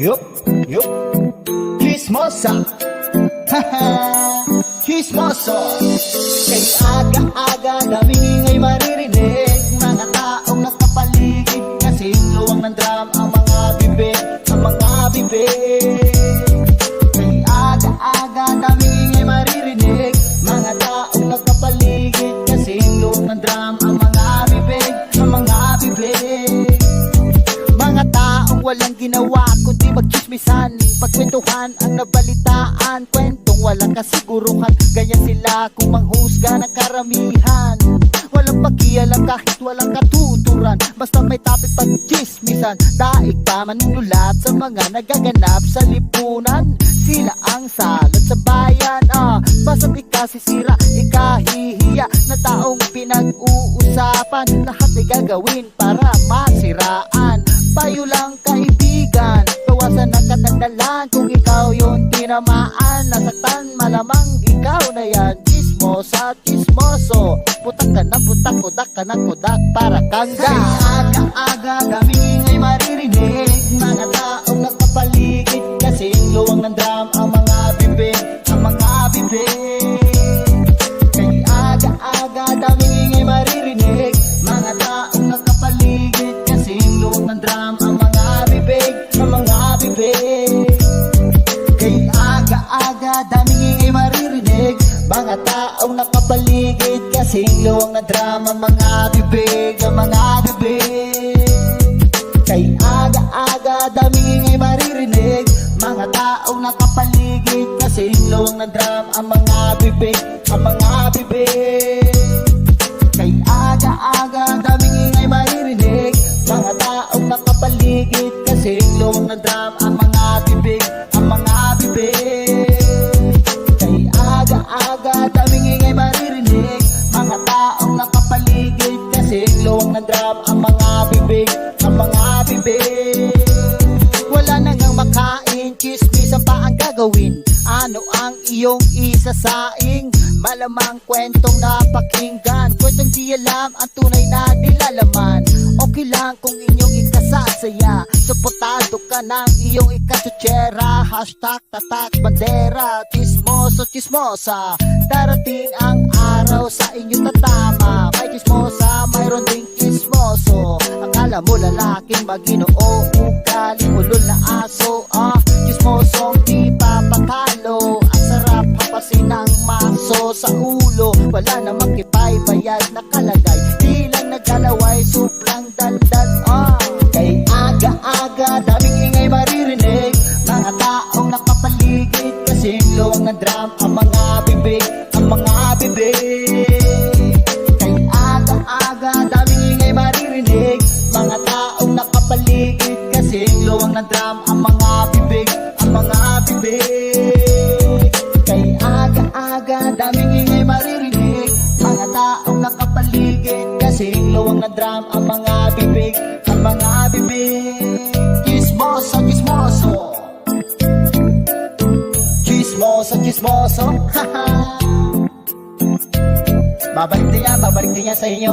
Yup, yup. Chismosa. Haha, chismoso. Kay aga-aga daming ingay maririnig, mga taong nakapaligid kasing luwang ng drum ang mga bibig, ang mga bibig. Kay aga-aga daming ingay maririnig, mga taong nakapaligid kasing luwang ng drum ang mga bibig, ang mga bibig. Mga taong walang ginawa kundi magchismisan, pagkwentuhan ang nabalitaan, kwentong walang kasiguruhan. Ganyan sila kung manghusga ng karamihan. Walang pakialam kahit walang katuturan, basta may topic pagchismisan. Daig pa manunulat sa mga nagaganap sa lipunan. Sila ang salot sa bayan, basta't ikasisira, ikahihiya na taong pinag-uusapan. Lahat ay gagawin para masiraan. Payo lang kaibigan, bawasan ang katagalan. Kung ikaw yung tinamaan, nasaktan, malamang ikaw na yan. Chismosa, chismoso, putak ka na putak, kudak ka na kudak, para kang ga. Aga-aga daming ay maririnig, mga taong nakapaligid kasing luwang ng drum ang mga bibig, ang mga bibig. Kay aga-aga daming ay maririnig, mga taong nakapaligid kasing luwang ng drum ang mga bibig, ang mga bibig. Kay aga-aga daming ay maririnig, mga taong nakapaligid kasing luwang ng drum ang mga bibig, ang mga bibig. Kay aga-aga daming ay maririnig, mga taong nakapaligid kasing luwang ng drum ang mga bibig, ang mga bibig. Kay aga-aga daming ay maririnig, mga taong nakapaligid kasing luwang ng drum ang mga bibig, ang mga bibig. Kay aga-aga daming ingay maririnig, mga taong nakapaligid kasing luwang ng drum ang mga bibig, ang mga bibig. Wala na ngang makain, chismisan pa ang gagawin. Ano ang iyong isasaing? Malamang kwentong napakinggan, kwentong di alam ang tunay na nilalaman. Okay lang kung inyong ikasasaya, supportado ka ng iyong ikatutsera. Hashtag tatak bandera, chismoso chismosa. Darating ang araw sa inyo tatama, may chismosa, mayroon ding chismoso. Akala mo lalaking maginoo, ugaling ulol na aso. Chismosong di papatalo, ang sarap hapasin ng maso sa ulo. Wala namang kipay-bayad nakalagay, di lang nagkalaway, suplang dandan. Kay aga-aga daming ingay maririnig, mga taong nakapaligid kasing luwang ng drum ang mga bibig, ang mga bibig. Kay aga-aga daming ingay maririnig, mga taong nakapaligid kasing luwang ng drum ang mga bibig, ang mga bibig. Kay aga-aga daming ingay maririnig, mga taong nakapaligid kasing luwang ng drum ang mga bibig, ang mga bibig. Chismoso, chismoso, chismoso, chismoso. Babalik din yan sa inyo.